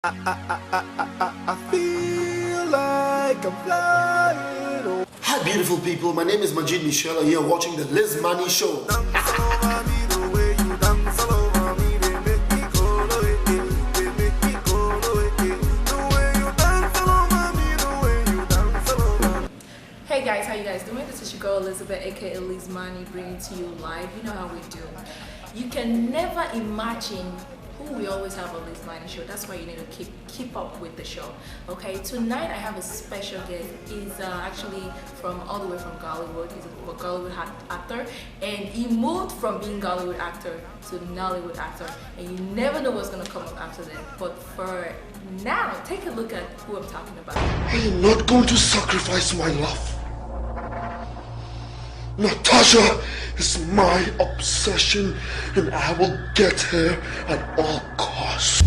I feel like I'm flying. Hi beautiful people, my name is MAJID Michel and you're watching the LizMani show. Hey guys, how you guys doing? This is your girl Elizabeth, aka LizMani, bringing to you live. You know how we do. You can never imagine who we always have on LizMani show. That's why you need to keep up with the show. Okay, tonight I have a special guest. He's actually from all the way from Ghallywood. He's a Ghallywood actor, and he moved from being Ghallywood actor to Nollywood actor. And you never know what's gonna come up after that. But for now, take a look at who I'm talking about. I am not going to sacrifice my love. Natasha is my obsession and I will get her at all costs.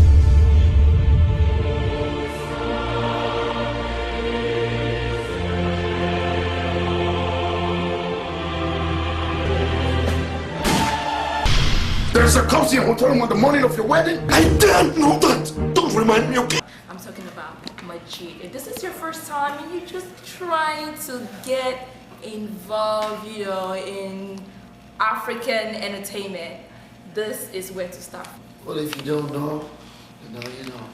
There's a cozy hotel on the morning of your wedding? I didn't know that! Don't remind me, okay? I'm talking about Majid. If this is your first time and you're just trying to get involved, you know, in African entertainment, this is where to start. Well, if you don't know, now you know.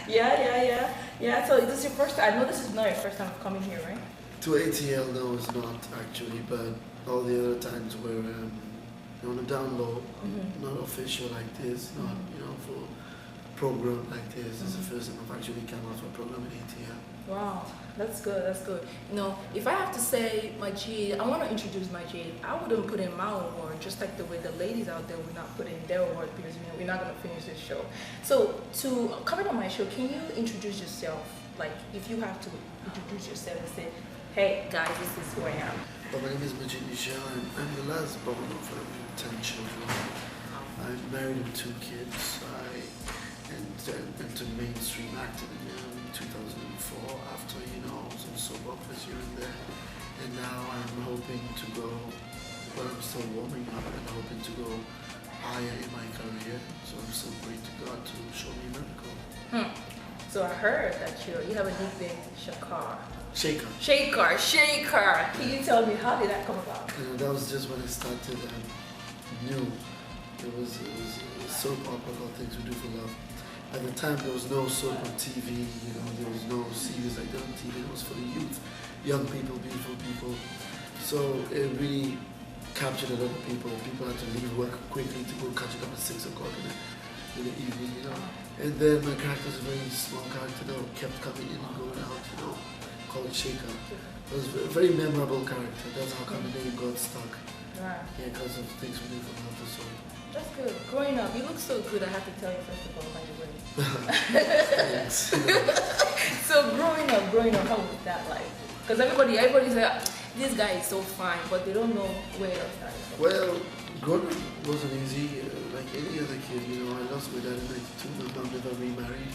Yeah. So this is your first time. I know this is not your first time coming here, right? To ATL, no, it's not actually, but all the other times were on a down low, not official like this, not, you know, for program like this. It's the first time I've actually come out for a program in ATL. Wow, that's good, that's good. You know, if I have to say Majid, I want to introduce Majid. I wouldn't put in my own word, just like the way the ladies out there would not put in their word, because, you know, we're not going to finish this show. So, to come on my show, can you introduce yourself? Like, if you have to introduce yourself and say, hey, guys, this is who I am. Well, my name is MAJID Michel, and I'm the last born of 10 children. I'm married with 2 kids. I entered mainstream acting in 2004 after, you know, some soap operas here and there. And now I'm hoping to go, well, I'm still warming up and hoping to go higher in my career. So I'm still praying to God to show me a miracle. So I heard that you have a nickname, Shaker. Shaker. Can you tell me, how did that come about? You know, that was just when I started. I knew it was a soap opera called Things We Do for Love. At the time, there was no soap on TV, you know, there was no series like that on TV. It was for the youth, young people, beautiful people. So it really captured a lot of people. People had to leave work quickly to go catch it up at 6 o'clock in the evening, you know. And then my character was a very small character that kept coming in and going out, you know, called Shaker. It was a very memorable character. That's how come the name got stuck. Right. Yeah, because of Things We Do for Love or so. That's good. Growing up, you look so good, I have to tell you first of all, by the way. Thanks. So growing up, how was that like? Because everybody's like, this guy is so fine, but they don't know where it started. Well, growing up wasn't easy. Like any other kid, you know, I lost my dad in 92. My mom never remarried.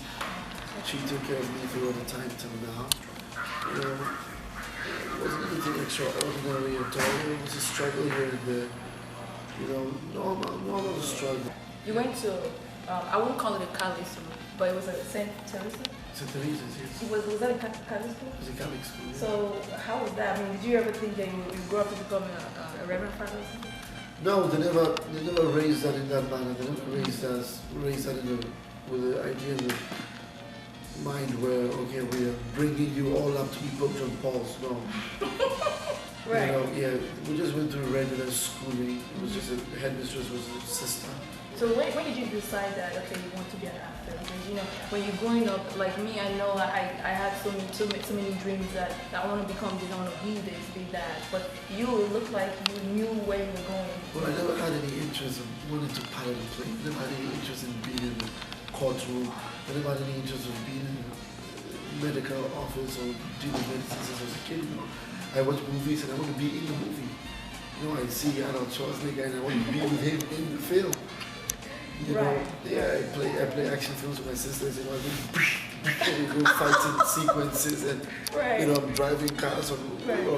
She took care of me throughout the time till now. You know, it wasn't anything extraordinary at all. It was a struggle here and there. You know, normal struggle. You went to, I wouldn't call it a college, but it was a St. Teresa? St. Teresa's, yes. Was that a Catholic school? It was a Catholic school, yeah. So how was that? I mean, did you ever think that you grew up to become a reverend father or something? No, they never raised that in that manner. They never raised that with the idea in the mind where, okay, we are bringing you all up to be Pope John Paul's. No. Right. You know, yeah, we just went through regular schooling. It was just the headmistress was a sister. So when did you decide that, okay, you want to be an actor? Because, you know, when you're growing up, like me, I know I had so many dreams that I want to become this, I want to be this, be that. But you look like you knew where you were going. Well, I never had any interest in wanting to pilot a plane. I never had any interest in being in the courtroom. I never had any interest in being in a medical office or dealing medicine since I was a kid, you know. I watch movies and I want to be in the movie. You know, I see Arnold Schwarzenegger and I want to be with him in the film. You know, yeah, I play action films with my sisters, you know, we go fighting sequences and, you know, I'm driving cars on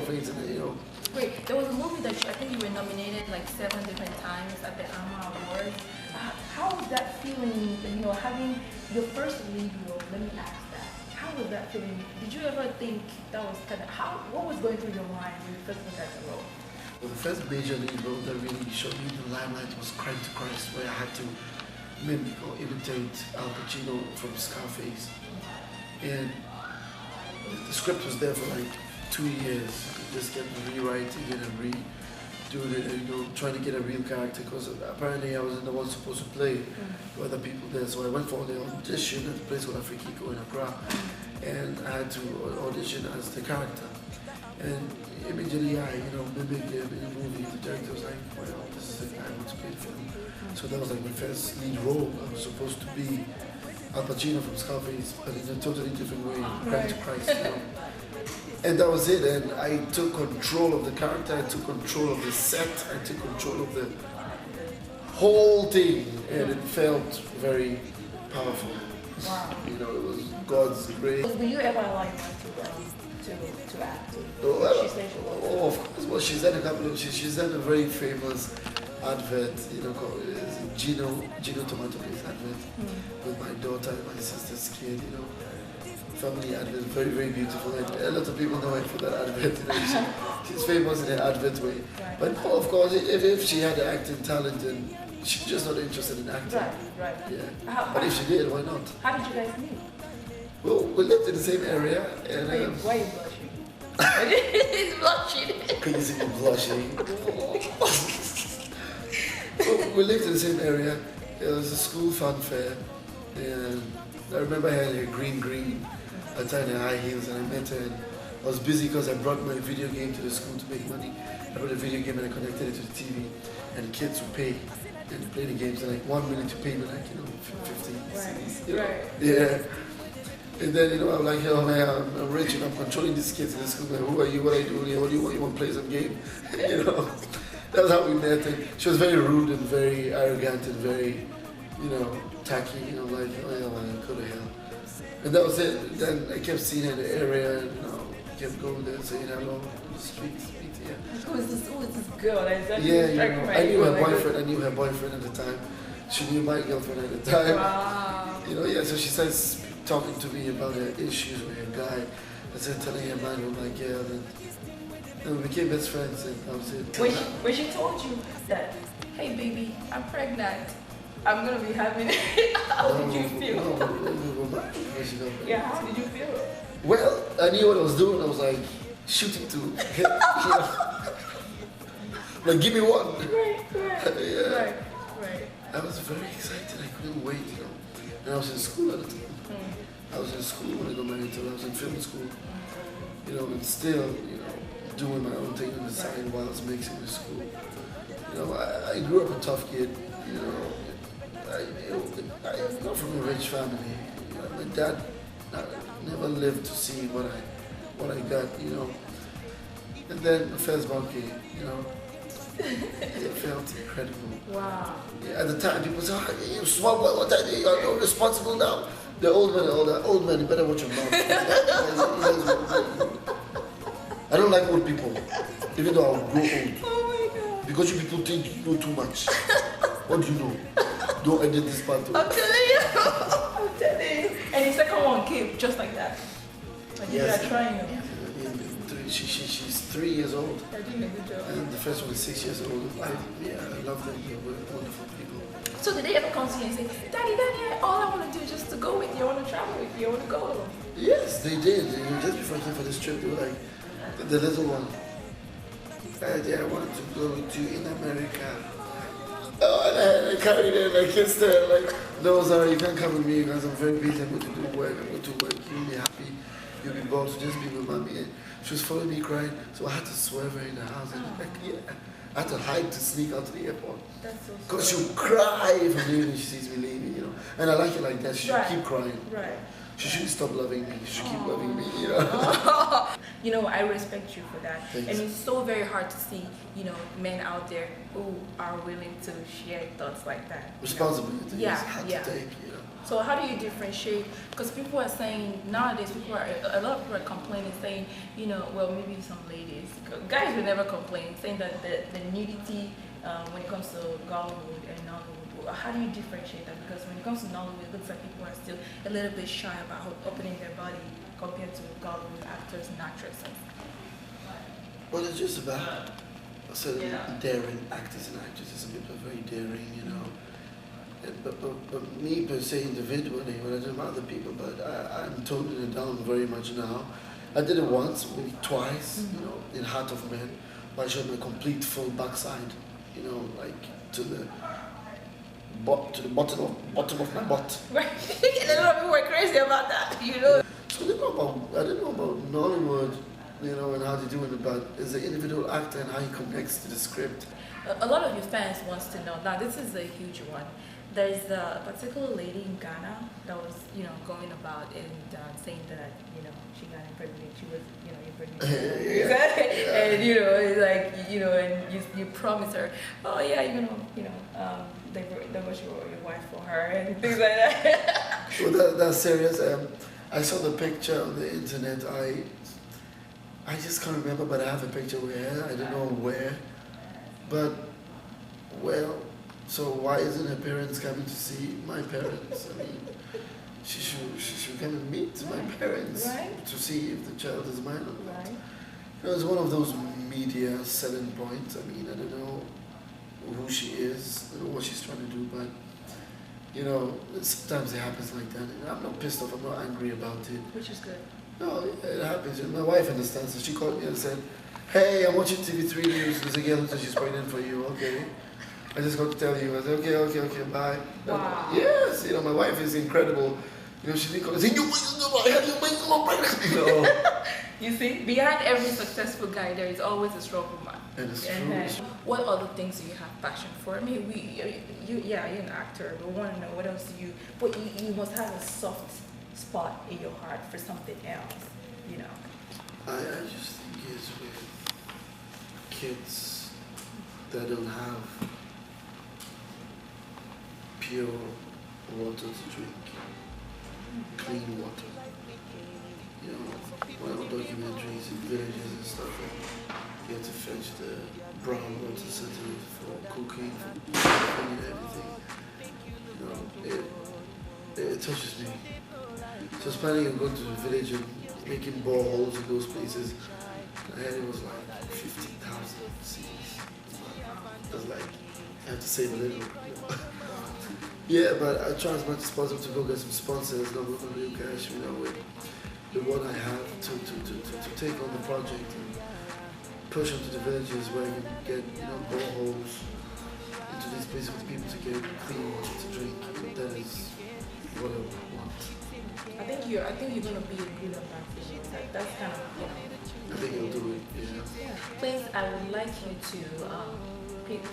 things and, you know. Wait, there was a movie that I think you were nominated like 7 different times at the AMA Awards. How was that feeling, you know, having your first lead role? Let me ask that. How was that feeling? Did you ever think that was kind of, what was going through your mind when you first looked at the role? Well, the first major league role that really showed me the limelight was Crime to Christ, where I had to mimic or imitate Al Pacino from Scarface. And the script was there for like 2 years. Just kept rewriting it and redoing it, and you know, trying to get a real character, because apparently I wasn't the one supposed to play other people there. So I went for the audition at a place called Afrikiko in Accra, and I had to audition as the character. And immediately I, you know, mimicked him in the movie. The director was like, well, this is the guy I want to play the film. So that was like my first lead role. I was supposed to be Al Pacino from Scarface, but in a totally different way, Crime to Christ, you know. And that was it, and I took control of the character, I took control of the set, I took control of the whole thing, and it felt very powerful. Wow. You know, it was God's grace. Were you ever like to act? Well, She said she was. oh, of course. Well, she's done a couple of. She's done a very famous advert, you know, called Gino Tomato Paste advert with my daughter and my sister's kid. You know, family advert, very very beautiful, and a lot of people know her for that advert. You know, she's famous in her advert way. Right. But no, of course, if she had the acting talent, and she's just not interested in acting. Right. Yeah. But if she did, why not? How did you guys meet? Well, we lived in the same area, and. Why are you blushing? He's blushing. Can you see me blushing? Well, we lived in the same area. There was a school fun fair, and I remember I had a green, I tied her high heels, and I met her. And I was busy because I brought my video game to the school to make money. I brought a video game and I connected it to the TV, and the kids would pay and play the games. And like 1 minute to pay me like 50 cedis. You know? Right. Yeah. And then, you know, I'm like, oh man, I'm rich and I'm controlling these kids in the school. Like, who are you? What are you doing here? What do you want? You want to play some game? You know, that was how we met. And she was very rude and very arrogant and very, you know, tacky. You know, like, oh yeah, man, go to hell. And that was it. Then I kept seeing her in the area, and, you know, kept going there saying hello on the street, yeah. Who is this girl? Yeah, you know, I knew her boyfriend. I knew her boyfriend at the time. She knew my girlfriend at the time. Wow. You know, yeah. So she starts talking to me about her issues with her guy. I said, telling her man with my girl, and we became best friends. And that was it. When she told you that, hey baby, I'm pregnant, I'm gonna be having it. How did you feel? No, we were married when she got pregnant. Yeah, how did you feel? Well, I knew what I was doing. I was like shooting to hit. Like, give me one. Right. Yeah. Right. I was very excited. I couldn't wait, you know. And I was in school at the time. I was in school when I got married, so I was in film school. You know, and still, you know, doing my own thing on the side while I was mixing with school. You know, I grew up a tough kid. You know, I'm not from a rich family. You know, my dad never lived to see what I got. You know, and then the first ball came. You know. It felt incredible. Wow. Yeah, at the time, people say, oh, you small boy, what are you? You're responsible now. The old man, you better watch your mouth. I don't like old people, even though I'll grow old. Oh my God. Because you people think you know too much. What do you know? Don't edit this part. I'm telling you. And the second one came just like that. Like Yes. you are trying. She's 3 years old. You're doing a good job. And the first one is 6 years old. I love them. They're wonderful people. So did they ever come to you and say, Daddy, all I want to do is just to go with you. I want to travel with you. I want to go. Yes, they did. You know, just before I came for this trip, they were like, the little one, Daddy, I want to go with you in America. Oh, and I carried her and I kissed her. Like, no, sorry, you can't come with me because I'm very busy. I'm going to do work. I'm going to work. You'll be happy. You'll be bored. So just be with mommy. And she was following me crying. So I had to swerve her in the house. And like, yeah, I had to hide to sneak out to the airport. That's so Because she'll cry if I'm leaving. She sees me leaving, you know. And I like it like that. She should keep crying. Right. She shouldn't stop loving me. She should keep loving me, you know. You know, I respect you for that. Thanks. And it's so very hard to see, you know, men out there who are willing to share thoughts like that. Responsibility Yeah, is hard yeah. to take, you know. So how do you differentiate? Because people are saying, nowadays, a lot of people are complaining, saying, you know, well, maybe some ladies, guys will never complain, saying that the nudity when it comes to Ghallywood and Nollywood how do you differentiate that? Because when it comes to Nollywood, it looks like people are still a little bit shy about opening their body compared to Ghallywood actors and actresses. Well, it's just about certain daring actors and actresses. Some people are very daring, you know. But me per se individually, when I do other people, but I'm toning it down very much now. I did it once, maybe twice, you know, in Heart of Men, where I showed my complete full backside, you know, like to the bottom of my butt. Right. And a lot of people were crazy about that, you know. So I didn't know about Nollywood, you know, and how they do it, but as an individual actor and how he connects to the script. A lot of your fans wants to know. Now, this is a huge one. There's a particular lady in Ghana that was, you know, going about and saying that, you know, she got impregnated. She was, you know, impregnated. And, you know, it's like, you know, and you promise her, oh, yeah, you're going to, you know, divorce your wife for her and things like that. Well, that's serious. I saw the picture on the internet. I just can't remember, but I have a picture where, I don't know where. But, well, so why isn't her parents coming to see my parents? I mean, she should come and meet my parents to see if the child is mine or not. Right. You know, it's one of those media selling points. I mean, I don't know who she is, I don't know what she's trying to do, but, you know, sometimes it happens like that. And I'm not pissed off, I'm not angry about it. Which is good. No, it happens. And my wife understands, so she called me and said, hey, I'm watching TV3 News, there's a girl who says she's pregnant for you, okay. I just got to tell you. I said, okay, bye. Wow. Yes, you know, my wife is incredible. You know, she didn't call and say, I had your makeup pregnant. You know. You see, behind every successful guy, there is always a struggle man. And it's true. What other things do you have passion for? I mean, you're an actor, but we want to know what else do you, but you must have a soft spot in your heart for something else, you know. I just think it's with kids that don't have pure water to drink, clean water. You know, when I'm documentaries in villages and stuff, you have to fetch the brown water settle for cooking, for cleaning everything. You know, it touches me. So I was planning on going to the village and making boreholes in those places. I heard it was like 50,000 C's. I was like, I have to save a little. Yeah, but I try as much as possible to go get some sponsors, not with my real cash, you know, with what I have to take on the project and push onto the villages where you can get, you know, boreholes into these places for people to get clean water to drink. That is what I want. I think you're gonna be a good ambassador. That's kind of, you know. I think I'll do it, yeah. Please, I would like you to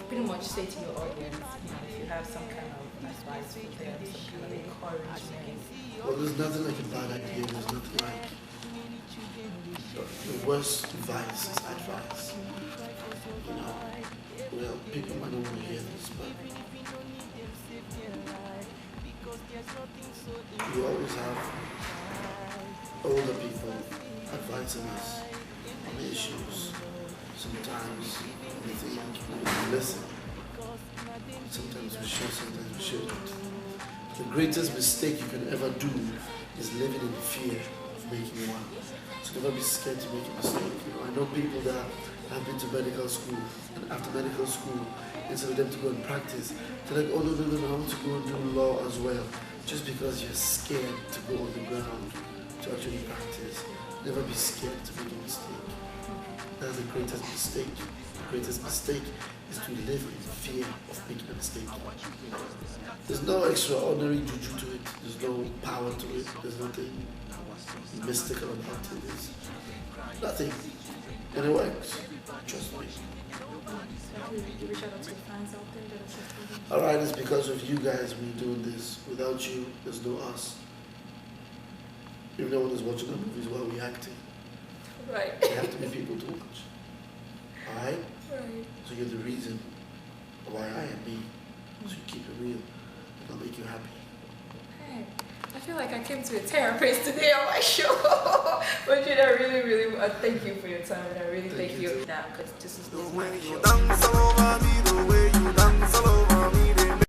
pretty much say to your audience, you know, if you have some kind of advice for them, some kind of encouragement. Well, there's nothing like a bad idea. There's nothing like the worst advice is advice. You know, well, people might not want to hear this, but you always have older people advising us on issues. Sometimes we think we listen. Sometimes we should, sometimes we shouldn't. The greatest mistake you can ever do is living in fear of making one. So never be scared to make a mistake. You know, I know people that have been to medical school, and after medical school, instead of them to go and practice, they're like, oh no, I want to go and do law as well. Just because you're scared to go on the ground to actually practice. Never be scared to make a mistake. That's the greatest mistake. The greatest mistake is to live in fear of making a mistake. There's no extraordinary juju to it. There's no power to it. There's nothing mystical about it. There's nothing. And it works. Trust me. Alright, it's because of you guys we're doing this. Without you, there's no us. If no one is watching the movies while we're acting. Right. There have to be people to watch. Alright? Right. So you're the reason why I am me. So you keep it real. And I'll make you happy. Hey, I feel like I came to a therapist today on my show. But you know, I really thank you for your time. And I really thank you. Now, because this is The way you dance all over me, the way you dance all over